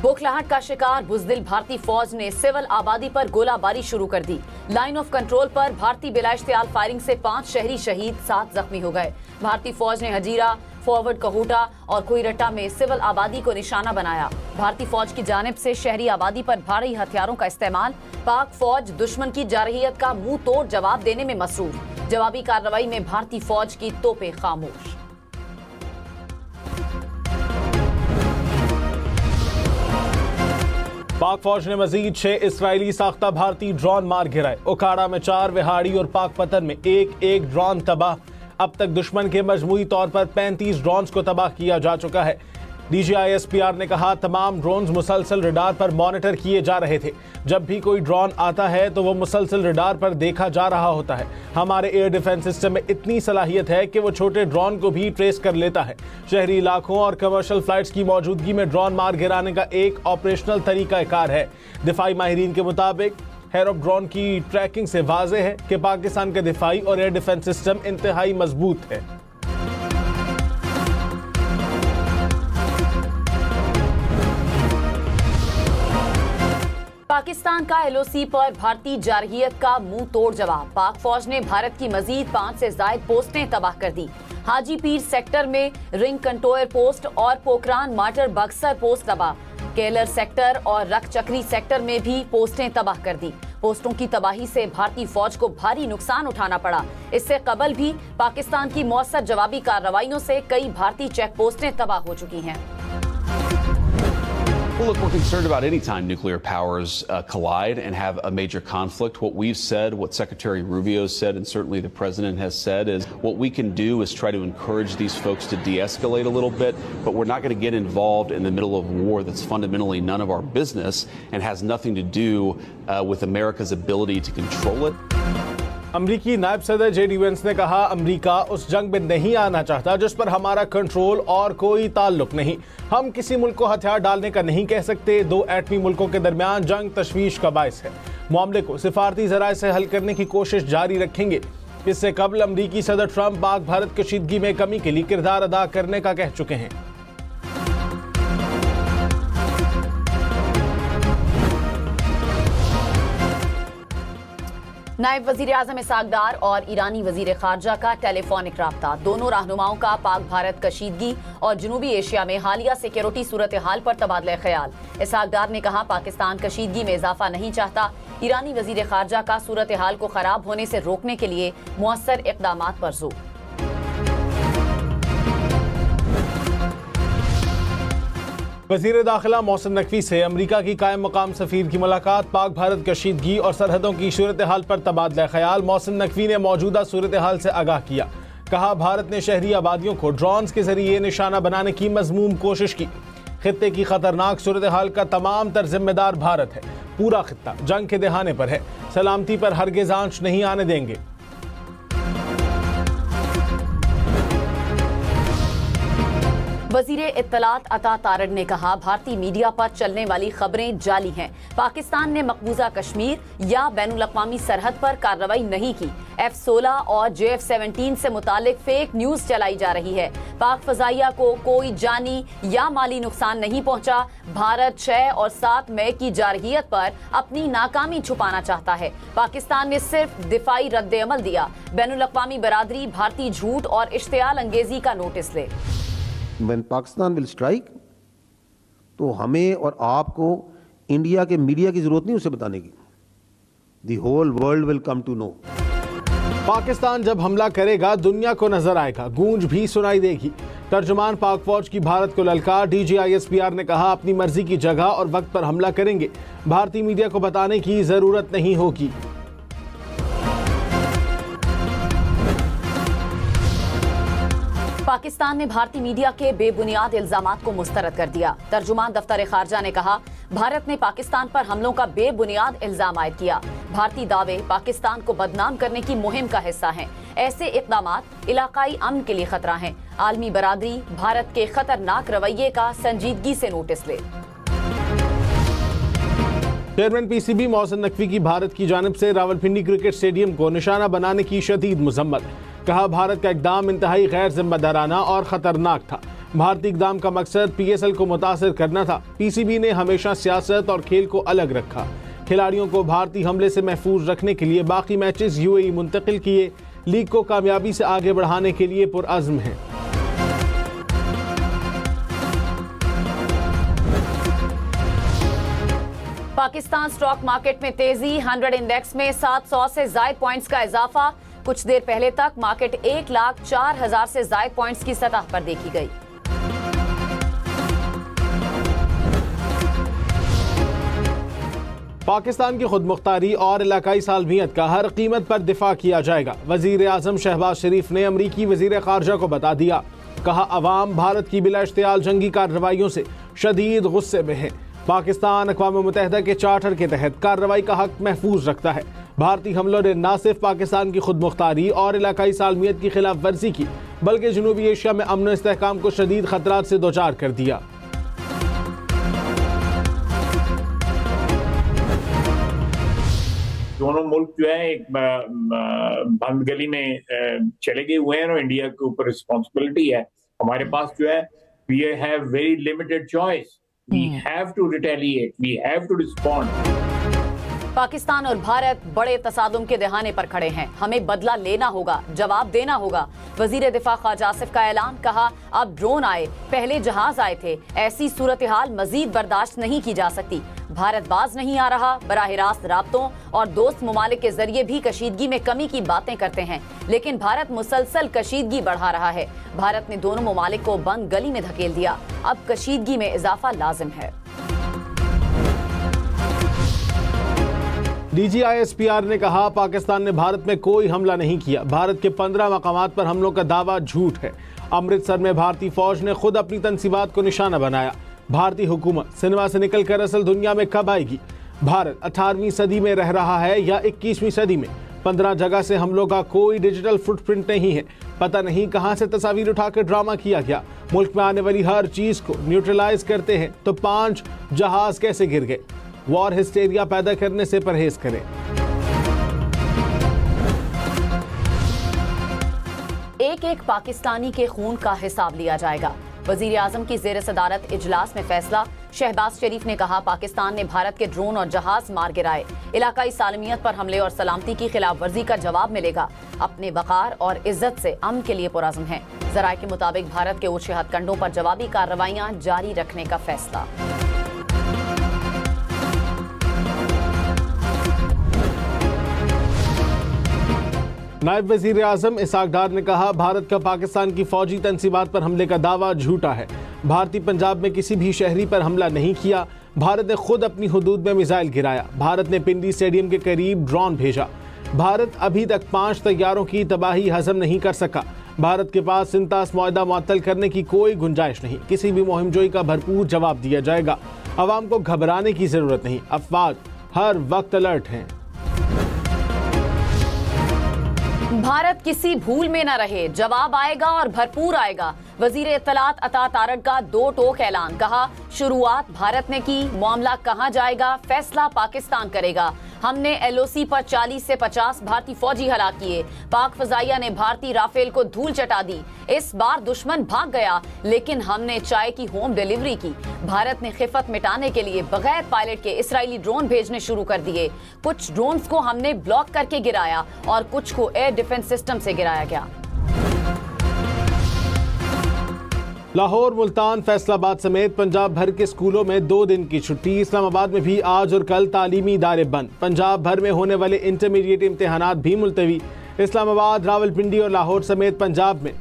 बौखलाहट का शिकार बुजदिल भारतीय फौज ने सिविल आबादी पर गोलाबारी शुरू कर दी। लाइन ऑफ कंट्रोल पर भारतीय बिलाइश्तियाल फायरिंग से 5 शहरी शहीद, 7 जख्मी हो गए। भारतीय फौज ने हजीरा, फॉरवर्ड कहूटा और कोईरट्टा में सिविल आबादी को निशाना बनाया। भारतीय फौज की जानिब से शहरी आबादी पर भारी हथियारों का इस्तेमाल। पाक फौज दुश्मन की जारहियत का मुंह तोड़ जवाब देने में मसरूफ। जवाबी कार्रवाई में भारतीय फौज की तोपें खामोश। पाक फौज ने मजीद 6 इसराइली साख्ता भारतीय ड्रोन मार गिराए। उकाड़ा में 4, विहाड़ी और पाकपतन में एक ड्रोन तबाह। अब तक दुश्मन के मजमूई तौर पर 35 ड्रोन्स को तबाह किया जा चुका है। DGISPR ने कहा, तमाम ड्रोन्स मुसलसल रडार पर मॉनिटर किए जा रहे थे। जब भी कोई ड्रोन आता है तो वो मुसलसल रडार पर देखा जा रहा होता है। हमारे एयर डिफेंस सिस्टम में इतनी सलाहियत है कि वो छोटे ड्रोन को भी ट्रेस कर लेता है। शहरी इलाकों और कमर्शियल फ्लाइट्स की मौजूदगी में ड्रोन मार गिराने का एक ऑपरेशनल तरीकाकार है। दिफाई माहिरीन के मुताबिक हेरोप ड्रोन की ट्रैकिंग से वाज़ेह है कि पाकिस्तान का दिफाई और एयर डिफेंस सिस्टम इंतहाई मजबूत है। पाकिस्तान का LOC पर भारतीय जारहियत का मुंह तोड़ जवाब। पाक फौज ने भारत की मजीद 5 से ज्यादा पोस्टें तबाह कर दी। हाजी पीर सेक्टर में रिंग कंटोयर पोस्ट और पोखरान माटर बक्सर पोस्ट तबाह। केलर सेक्टर और रख चक्री सेक्टर में भी पोस्टें तबाह कर दी। पोस्टों की तबाही से भारतीय फौज को भारी नुकसान उठाना पड़ा। इससे कबल भी पाकिस्तान की मौसर जवाबी कार्रवाइयों से कई भारतीय चेक पोस्टें तबाह हो चुकी हैं। Well, look, we're concerned about any time nuclear powers collide and have a major conflict. What we've said, what Secretary Rubio said, and certainly the President has said, is what we can do is try to encourage these folks to de-escalate a little bit, but we're not going to get involved in the middle of war that's fundamentally none of our business and has nothing to do with America's ability to control it. अमरीकी नायब सदर JD Vance ने कहा, अमरीका उस जंग में नहीं आना चाहता जिस पर हमारा कंट्रोल और कोई ताल्लुक नहीं। हम किसी मुल्क को हथियार डालने का नहीं कह सकते। 2 एटमी मुल्कों के दरमियान जंग तशवीश का बायस है। मामले को सिफारती ज़राए से हल करने की कोशिश जारी रखेंगे। इससे कबल अमरीकी सदर ट्रंप पाक भारत कशीदगी में कमी के लिए किरदार अदा करने का कह चुके हैं। नायब वजीर आजम इसहाक डार और ईरानी वजीर खारजा का टेलीफोनिक राब्ता। दोनों रहनुमाओं का पाक भारत कशीदगी और जनूबी एशिया में हालिया सिक्योरिटी सूरत हाल पर तबादला ख्याल। इसहाक डार ने कहा, पाकिस्तान कशीदगी में इजाफा नहीं चाहता। ईरानी वजीर खारजा का सूरत हाल को खराब होने से रोकने के लिए मुअस्सर इक़दामात पर जोर। वज़ीर दाखिला मोहसिन नकवी से अमरीका की कायम मकाम सफ़ीर की मुलाकात। पाक भारत कशीदगी और सरहदों की सूरत हाल पर तबादला ख्याल। मोहसिन नकवी ने मौजूदा सूरत हाल से आगाह किया। कहा, भारत ने शहरी आबादियों को ड्रोन्स के जरिए निशाना बनाने की मज़मूम कोशिश की। खित्ते की खतरनाक सूरत हाल का तमाम तर जिम्मेदार भारत है। पूरा खित्ता जंग के दहाने पर है। सलामती पर हरगिज़ आंच नहीं आने देंगे। वजीर इत्तलात अता तारड़ ने कहा, भारतीय मीडिया पर चलने वाली खबरें जाली हैं। पाकिस्तान ने मकबूजा कश्मीर या बैनुल अक़वामी सरहद पर कार्रवाई नहीं की। F-16 और JF-17 से मुतालिक फेक न्यूज चलाई जा रही है। पाक फजाइया को कोई जानी या माली नुकसान नहीं पहुंचा। भारत 6 और 7 मई की जारहियत पर अपनी नाकामी छुपाना चाहता है। पाकिस्तान ने सिर्फ दिफाई रद्द अमल दिया। बैनुल अक़वामी बरादरी भारतीय झूठ और इश्तियाल अंगेजी का नोटिस ले। When पाकिस्तान विल स्ट्राइक, तो हमें और आपको इंडिया के मीडिया की जरूरत नहीं उसे बताने की। The whole world will come to know. Pakistan जब हमला करेगा दुनिया को नजर आएगा, गूंज भी सुनाई देगी। तर्जुमान पाक फौज की भारत को ललकार। DGISPR ने कहा, अपनी मर्जी की जगह और वक्त पर हमला करेंगे। भारतीय मीडिया को बताने की जरूरत नहीं होगी। पाकिस्तान ने भारतीय मीडिया के बेबुनियाद इल्जामात को मुस्तरद कर दिया। तर्जुमान दफ्तर खारजा ने कहा, भारत ने पाकिस्तान पर हमलों का बेबुनियाद इल्जाम आयद किया। भारतीय दावे पाकिस्तान को बदनाम करने की मुहिम का हिस्सा हैं। ऐसे इक़दामात इलाकाई अमन के लिए खतरा हैं। आलमी बरादरी भारत के खतरनाक रवैये का संजीदगी से नोटिस ले। चेयरमैन PCB मोहसिन नकवी की भारत की जानिब से रावलपिंडी क्रिकेट स्टेडियम को निशाना बनाने की शदीद मजम्मत। कहा, भारत का इक़दाम इंतहाई गैर जिम्मेदाराना और खतरनाक था। भारतीय इक़दाम का मकसद PSL को मुतासिर करना था। PCB ने हमेशा सियासत और खेल को अलग रखा। खिलाड़ियों को भारतीय हमले से महफूज रखने के लिए बाकी मैचेस UAE मुंतकिल किए। लीग को कामयाबी से आगे बढ़ाने के लिए पुरअज़्म हैं। पाकिस्तान स्टॉक मार्केट में तेजी, 100 इंडेक्स में 700 से ज़ायद पॉइंट्स का इजाफा। कुछ देर पहले तक मार्केट 1,04,000 से ज़ायद पॉइंट्स की सतह पर देखी गई। पाकिस्तान की खुदमुख्तारी और इलाकाई सालमियत का हर कीमत पर दिफा किया जाएगा। वजीर आजम शहबाज शरीफ ने अमरीकी वजीर खारजा को बता दिया। कहा, अवाम भारत की बिला इश्तियाल जंगी कार्रवाइयों से शदीद गुस्से में है। पाकिस्तान अक़वाम मुत्तहिदा के चार्टर के तहत कार्रवाई का हक महफूज रखता है। भारतीय हमलों ने न सिर्फ पाकिस्तान की खुदमुख्तारी और इलाकाई सालमियत की खिलाफ वर्जी की, बल्कि जनूबी एशिया में अमन इस्तेहकाम को शदीद खतरात से दो चार कर दिया। दोनों मुल्क जो है एक बंद गली में चले गए हुए हैं और इंडिया के ऊपर रिस्पॉन्सिबिलिटी है। हमारे पास जो है we have very limited choice, we have to retaliate, we have to respond. Pakistan और भारत बड़े तसादुम के दहाने पर खड़े हैं। हमें बदला लेना होगा, जवाब देना होगा। वजीर दिफा ख्वाजा आसिफ का ऐलान। कहा, अब ड्रोन आए, पहले जहाज आए थे। ऐसी सूरत हाल मजीद बर्दाश्त नहीं की जा सकती। भारत बाज नहीं आ रहा। बराह रास्त राब्तों और दोस्त ममालिक के जरिए भी कशीदगी में कमी की बातें करते हैं, लेकिन भारत मुसलसल कशीदगी बढ़ा रहा है। भारत ने दोनों ममालिक को बंद गली में धकेल दिया। अब कशीदगी में इजाफा लाजिम है। DGISPR ने कहा, पाकिस्तान ने भारत में कोई हमला नहीं किया। भारत के 15 मकामात पर हमलों का दावा झूठ है। अमृतसर में भारतीय फौज ने खुद अपनी तनसीबात को निशाना बनाया। भारतीय हुकूमत सिनेमा से निकलकर असल दुनिया में कब आएगी? भारत 18वीं सदी में रह रहा है या 21वीं सदी में? 15 जगह से हमलों का कोई डिजिटल फुटप्रिंट नहीं है। पता नहीं कहां से तस्वीर उठाकर ड्रामा किया गया। मुल्क में आने वाली हर चीज को न्यूट्रलाइज करते हैं तो 5 जहाज कैसे गिर गए? वॉर हिस्टेरिया पैदा करने से परहेज करें। एक एक पाकिस्तानी के खून का हिसाब लिया जाएगा। वजीर आजम की जेर सदारत इजलास में फैसला। शहबाज शरीफ ने कहा, पाकिस्तान ने भारत के ड्रोन और जहाज मार गिराए। इलाकाई सालमियत पर हमले और सलामती की खिलाफ वर्जी का जवाब मिलेगा। अपने वकार और इज्जत से अमन के लिए पुरअज़्म है। जराए के मुताबिक भारत के ऊँचे हथकंडों पर जवाबी कार्रवाइयां जारी रखने का फैसला। नायब वजीर आजम इसहाक डार ने कहा, भारत का पाकिस्तान की फौजी तनसीबात पर हमले का दावा झूठा है। भारतीय पंजाब में किसी भी शहरी पर हमला नहीं किया। भारत ने खुद अपनी हुदूद में मिसाइल गिराया। भारत ने पिंडी स्टेडियम के करीब ड्रोन भेजा। भारत अभी तक 5 तैयारों की तबाही हजम नहीं कर सका। भारत के पास सिंतास मुआहदा मुअत्तल करने की कोई गुंजाइश नहीं। किसी भी मुहिमजोई का भरपूर जवाब दिया जाएगा। अवाम को घबराने की जरूरत नहीं। अफवाद हर वक्त अलर्ट हैं। भारत किसी भूल में न रहे, जवाब आएगा और भरपूर आएगा। वजीर इत्तलात अता तारड़ का 2 टोक ऐलान। कहा, शुरुआत भारत ने की, मामला कहां जाएगा फैसला पाकिस्तान करेगा। हमने LOC पर 40 से 50 भारतीय फौजी हलाक किए। पाक फजाइया ने भारतीय राफेल को धूल चटा दी। इस बार दुश्मन भाग गया, लेकिन हमने चाय की होम डिलीवरी की। भारत ने खिफत मिटाने के लिए बगैर पायलट के इसराइली ड्रोन भेजने शुरू कर दिए। कुछ ड्रोन्स को हमने ब्लॉक करके गिराया और कुछ को एयर डिफेंस सिस्टम से गिराया गया। लाहौर, मुल्तान, फैसलाबाद समेत पंजाब भर के स्कूलों में 2 दिन की छुट्टी। इस्लामाबाद में भी आज और कल तालीमी इदारे बंद। पंजाब भर में होने वाले इंटरमीडिएट इम्तिहानात भी मुलतवी। इस्लामाबाद, रावलपिंडी और लाहौर समेत पंजाब में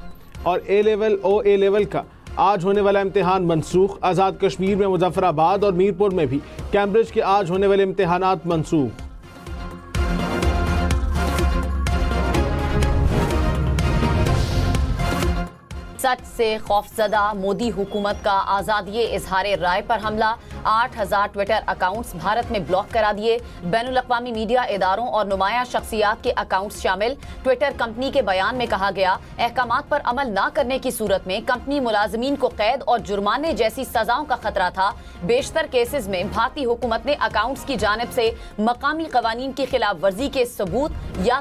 और A लेवल OA लेवल का आज होने वाला इम्तिहान मनसूख। आज़ाद कश्मीर में मुजफ्फराबाद और मीरपुर में भी कैम्ब्रिज के आज होने वाले इम्तिहानात मनसूख। सच से खौफजदा मोदी हुकूमत का आज़ादी इजहार राय पर हमला। 8000 ट्विटर अकाउंट्स भारत में ब्लॉक करा दिए। बैनुल अक़वामी मीडिया इदारों और नुमाया शख्सियात के अकाउंट्स शामिल। ट्विटर कंपनी के बयान में कहा गया, अहकामात पर अमल न करने की सूरत में कंपनी मुलाजमीन को कैद और जुर्माने जैसी सजाओं का खतरा था। बेशतर केसेस में भारतीय हुकूमत ने अकाउंट्स की जानिब से मकामी कवानीन की खिलाफ वर्जी के सबूत या